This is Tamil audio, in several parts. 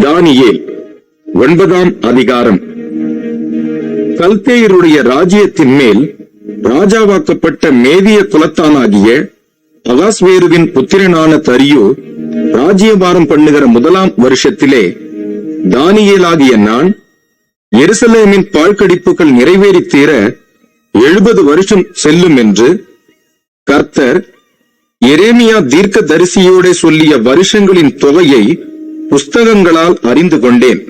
தானியேல் 9ஆம் அதிகாரம். கல்தேயருடைய ராஜ்யத்தின் மேல் ராஜாவாக்கப்பட்ட மேதிய குலத்தானாகிய அகாஸ்வேருவின் புத்திரனான தரியு ராஜ்யபாரம் பண்ணுகிற 1ஆம் வருஷத்திலே தானியேலாகிய நான் எருசலேமின் பாழ்கடிப்புகள் நிறைவேறி தீர 70 வருஷம் செல்லும் என்று கர்த்தர் எரேமியா தீர்க்க தரிசியோட சொல்லிய வருஷங்களின் தொகையை புஸ்தகங்களால் அறிந்து கொண்டேன்.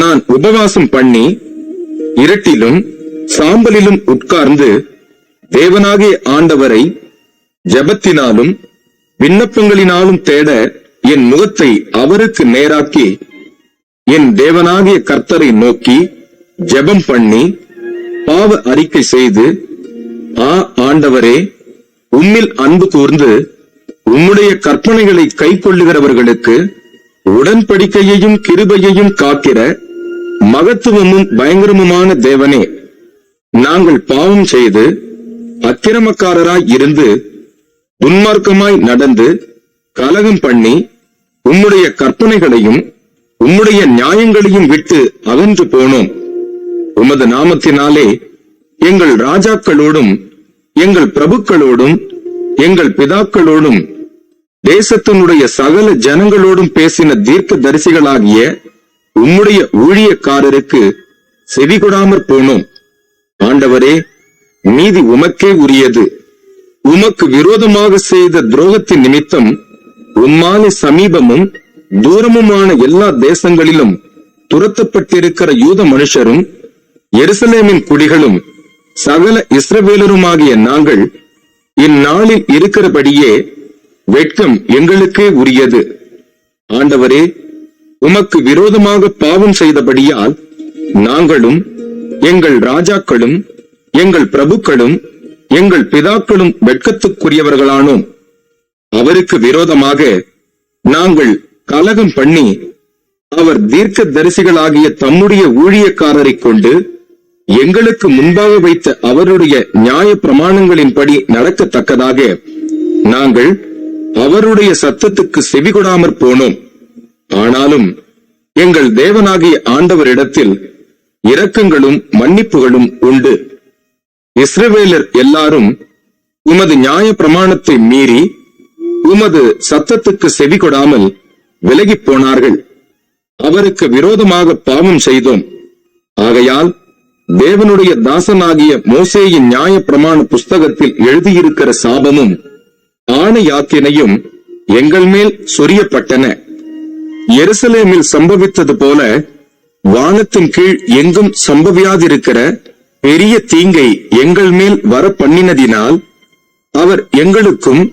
நான் உபவாசம் பண்ணி இருட்டிலும் சாம்பலிலும் உட்கார்ந்து தேவனாகிய ஆண்டவரை ஜெபத்தினாலும் விண்ணப்பங்களினாலும் தேட என் முகத்தை அவருக்கு நேராக்கி என் தேவனாகிய கர்த்தரை நோக்கி ஜெபம் பண்ணி பாவ அறிக்கை செய்து, ஆண்டவரே, உம்மில் அன்பு கூர்ந்து உம்முடைய கற்பனைகளை கை கொள்ளுகிறவர்களுக்கு உடன்படிக்கையையும் கிருபையையும் காக்கிற மகத்துவமும் பயங்கரமுமான தேவனே, நாங்கள் பாவம் செய்து அக்கிரமக்காரராய் இருந்து துன்மார்க்கமாய் நடந்து கலகம் பண்ணி உம்முடைய கற்பனைகளையும் உம்முடைய நியாயங்களையும் விட்டு அகன்று போனோம். உமது நாமத்தினாலே எங்கள் ராஜாக்களோடும் எங்கள் பிரபுக்களோடும் எங்கள் பிதாக்களோடும் தேசத்தினுடைய சகல ஜனங்களோடும் பேசின தீர்க்க தரிசிகளாகிய உம்முடைய ஊழியக்காரருக்கு செவிகொடாமற் போனோம். ஆண்டவரே, நீதி உமக்கே உரியது. உமக்கு விரோதமாக செய்த துரோகத்தின் நிமித்தம் உம்மாலே சமீபமும் தூரமுமான எல்லா தேசங்களிலும் துரத்தப்பட்டிருக்கிற யூத மனுஷரும் எருசலேமின் குடிகளும் சகல இஸ்ரவேலருமாகிய நாங்கள் இந்நாளில் இருக்கிறபடியே வெட்கம் எங்களுக்கே உரியது. ஆண்டவரே, உமக்கு விரோதமாக பாவம் செய்தபடியால் நாங்களும் எங்கள் ராஜாக்களும் எங்கள் பிரபுக்களும் எங்கள் பிதாக்களும் வெட்கத்துக்குரியவர்களானோம். அவருக்கு விரோதமாக நாங்கள் கலகம் பண்ணி அவர் தீர்க்க தரிசிகளாகிய தம்முடைய ஊழியக்காரரை கொண்டு எங்களுக்கு முன்பாக வைத்த அவருடைய நியாய பிரமாணங்களின்படி நடக்கத்தக்கதாக நாங்கள் அவருடைய சத்தத்துக்கு செவிகொடாமற் போனோம். ஆனாலும் எங்கள் தேவனாகிய ஆண்டவரிடத்தில் இரக்கங்களும் மன்னிப்புகளும் உண்டு. இஸ்ரவேலர் எல்லாரும் உமது நியாய பிரமாணத்தை மீறி உமது சத்தத்துக்கு செவிகொடாமல் விலகிப் போனார்கள். அவருக்கு விரோதமாக பாவம் செய்தோம். ஆகையால் தேவனுடைய தாசனாகிய மோசேயின் நியாய பிரமாண புஸ்தகத்தில் எழுதியிருக்கிற சாபமும் ஆணையாக்கினையும் எங்கள் மேல் சொரியப்பட்டன. எருசலேமில் சம்பவித்தது போல வானத்தின் கீழ் எங்கும் சம்பவியாதிருக்கிற பெரிய தீங்கை எங்கள் மேல் வர பண்ணினதினால் அவர் எங்களுக்கும்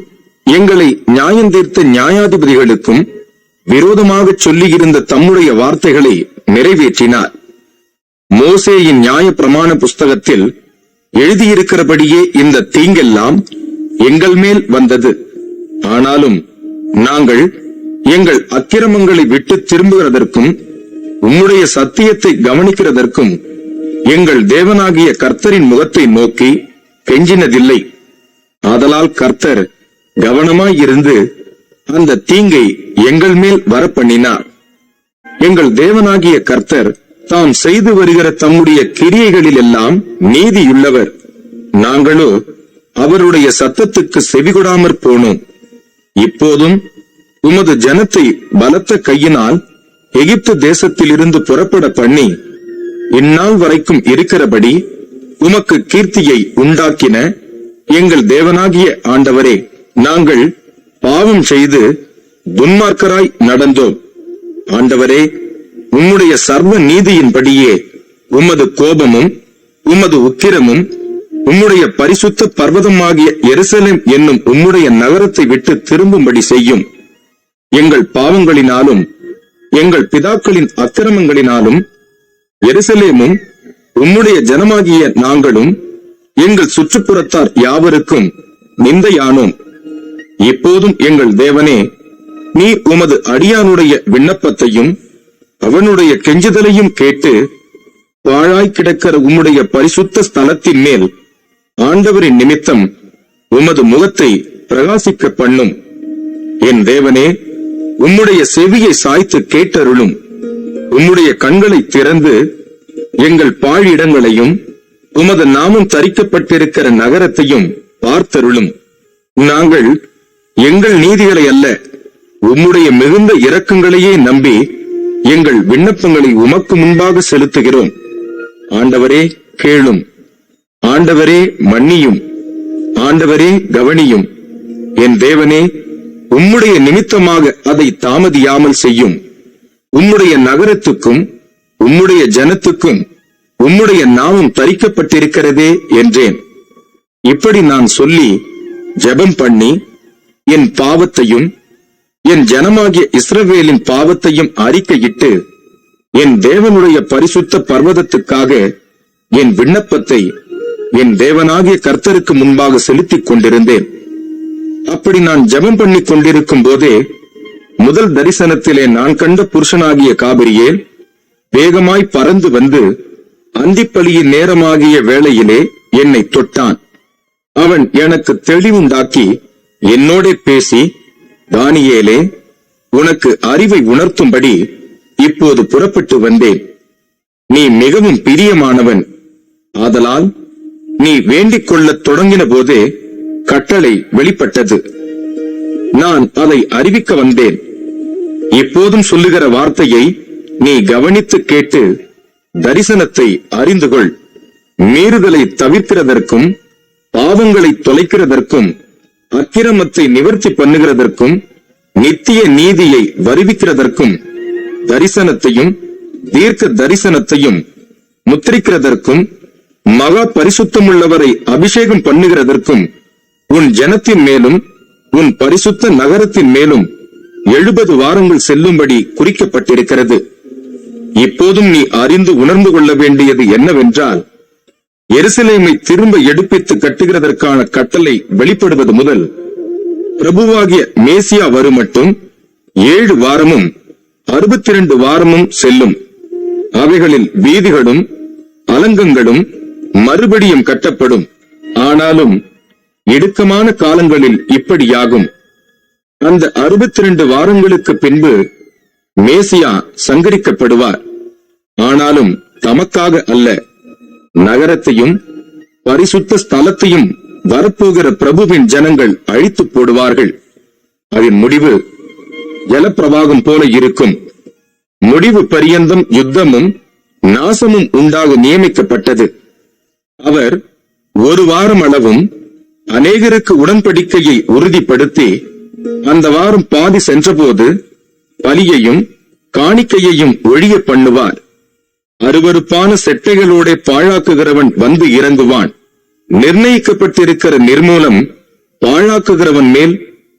எங்களை நியாயந்தீர்த்த நியாயாதிபதிகளுக்கும் விரோதமாக சொல்லியிருந்த தம்முடைய வார்த்தைகளை நிறைவேற்றினார். மோசேயின் நியாய பிரமாண புஸ்தகத்தில் எழுதியிருக்கிறபடியே இந்த தீங்கெல்லாம் எங்கள் மேல் வந்தது. ஆனாலும் நாங்கள் எங்கள் அக்கிரமங்களை விட்டு திரும்புகிறதற்கும் உம்முடைய சத்தியத்தை கவனிக்கிறதற்கும் எங்கள் தேவனாகிய கர்த்தரின் முகத்தை நோக்கி கெஞ்சினதில்லை. ஆதலால் கர்த்தர் கவனமாயிருந்து அந்த தீங்கை எங்கள் மேல் வர பண்ணினார். எங்கள் தேவனாகிய கர்த்தர் தாம் செய்து வருகிற தம்முடைய கிரியைகளில் எல்லாம் நீதியுள்ளவர். நாங்களோ அவருடைய சத்தத்துக்கு செவிகொடாமற் போனோம். இப்போதும் உமது ஜனத்தை பலத்த கையினால் எகிப்து தேசத்திலிருந்து புறப்பட பண்ணி இந்நாள் வரைக்கும் இருக்கிறபடி உமக்கு கீர்த்தியை உண்டாக்கின எங்கள் தேவனாகிய ஆண்டவரே, நாங்கள் பாவம் செய்து துன்மார்க்கராய் நடந்தோம். ஆண்டவரே, உம்முடைய சர்வ நீதியின்படியே உமது கோபமும் உமது உக்கிரமும் உம்முடைய பரிசுத்த பர்வதமாகிய எருசலேம் என்னும் உம்முடைய நகரத்தை விட்டு திரும்பும்படி செய்யும். எங்கள் பாவங்களினாலும் எங்கள் பிதாக்களின் அக்கிரமங்களினாலும் எருசலேமும் உம்முடைய ஜனமாகிய நாங்களும் எங்கள் சுற்றுப்புறத்தார் யாவருக்கும் நிந்தையானோம். இப்போதும் எங்கள் தேவனே, நீ உமது அடியானுடைய விண்ணப்பத்தையும் அவனுடைய கெஞ்சுதலையும் கேட்டு பாழாய் கிடக்கிற உம்முடைய பரிசுத்த ஸ்தலத்தின் மேல் ஆண்டவரின் நிமித்தம் உமது முகத்தை பிரகாசிக்க பண்ணும். என் தேவனே, உம்முடைய செவியை சாய்த்து கேட்டருளும். உம்முடைய கண்களை திறந்து எங்கள் பாழிடங்களையும் உமது நாமம் தரிக்கப்பட்டிருக்கிற நகரத்தையும் பார்த்தருளும். நாங்கள் எங்கள் நீதிகளை அல்ல, உம்முடைய மிகுந்த இரக்கங்களையே நம்பி எங்கள் விண்ணப்பங்களை உமக்கு முன்பாக செலுத்துகிறோம். ஆண்டவரே கேளும். ஆண்டவரே மன்னியும். ஆண்டவரே கவனியும். என் தேவனே, உம்முடைய நிமித்தமாக அதை தாமதியாமல் செய்யும். உம்முடைய நகரத்துக்கும் உம்முடைய ஜனத்துக்கும் உம்முடைய நாமம் தரிக்கப்பட்டிருக்கிறதே என்றேன். இப்படி நான் சொல்லி ஜெபம் பண்ணி என் பாவத்தையும் என் ஜனமாகிய இஸ்ரவேலின் பாவத்தையும் அறிக்கையிட்டு என் தேவனுடைய பரிசுத்த பர்வதத்துக்காக என் விண்ணப்பத்தை என் தேவனாகிய கர்த்தருக்கு முன்பாக செலுத்திக் கொண்டிருந்தேன். அப்படி நான் ஜெபம் பண்ணி கொண்டிருக்கும் போதே முதல் தரிசனத்திலே நான் கண்ட புருஷனாகிய காபிரியேல் வேகமாய் பறந்து வந்து அந்திப்பலியின் நேரமாகிய வேளையிலே என்னை தொட்டான். அவன் எனக்கு தெளிவுண்டாக்கி என்னோடே பேசி, தானியேலே, உனக்கு அறிவை உணர்த்தும்படி இப்போது புறப்பட்டு வந்தேன். நீ மிகவும் பிரியமானவன். ஆதலால் நீ வேண்டிக் கொள்ளத் தொடங்கின போதே கட்டளை வெளிப்பட்டது. நான் அதை அறிவிக்க வந்தேன். இப்போதும் சொல்லுகிற வார்த்தையை நீ கவனித்து கேட்டு தரிசனத்தை அறிந்து கொள். மீறுதலை தவிர்க்கிறதற்கும் பாவங்களை தொலைக்கிறதற்கும் அக்கிரமத்தை நிவர்த்தி பண்ணுகிறதற்கும் நித்திய நீதியை வருவிக்கிறதற்கும் தரிசனத்தையும் தீர்க்க தரிசனத்தையும் முத்திரிக்கிறதற்கும் மகா பரிசுத்தமுள்ளவரை அபிஷேகம் பண்ணுகிறதற்கும் உன் ஜனத்தின் மேலும் உன் பரிசுத்த நகரத்தின் மேலும் 70 வாரங்கள் செல்லும்படி குறிக்கப்பட்டிருக்கிறது. இப்போதும் நீ அறிந்து உணர்ந்து கொள்ள வேண்டியது என்னவென்றால், எருசலேமை திரும்ப எடுப்பித்து கட்டுகிறதற்கான கட்டளை வெளிப்படுவது முதல் பிரபுவாகிய மேசியா வருமட்டும் 7 வாரமும் 62 வாரமும் செல்லும். அவைகளில் வீதிகளும் அலங்கங்களும் மறுபடியும் கட்டப்படும். ஆனாலும் இடுக்கமான காலங்களில் இப்படியாகும். அந்த 62 வாரங்களுக்கு பின்பு மேசியா சங்கரிக்கப்படுவார். ஆனாலும் தமக்காக அல்ல, நகரத்தையும் பரிசுத்த ஸ்தலத்தையும் வரப்போகிற பிரபுவின் ஜனங்கள் அழித்து போடுவார்கள். அதன் முடிவு ஜலப்பிரவாகம் போல இருக்கும். முடிவு பரியந்தம் யுத்தமும் நாசமும் உண்டாக நியமிக்கப்பட்டது. அவர் 1 வாரம் அளவும் அநேகருக்கு உடன்படிக்கையை உறுதிப்படுத்தி அந்த வாரம் பாதி சென்றபோது பலியையும் காணிக்கையையும் ஒழிய பண்ணுவார். அருவருப்பான செட்டைகளோட பாழாக்குகிறவன் வந்து இறங்குவான். நிர்ணயிக்கப்பட்டிருக்கிற நிர்மூலம் பாழாக்குகிறவன் மேல்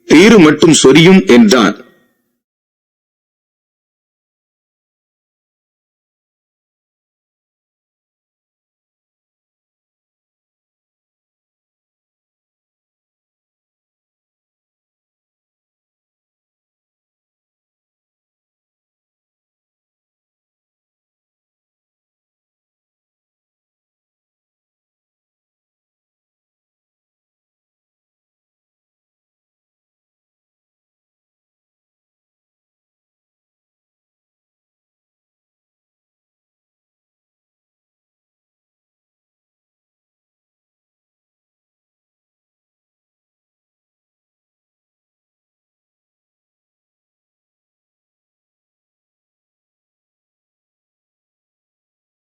தீரு மட்டும் சொரியும் என்றார்.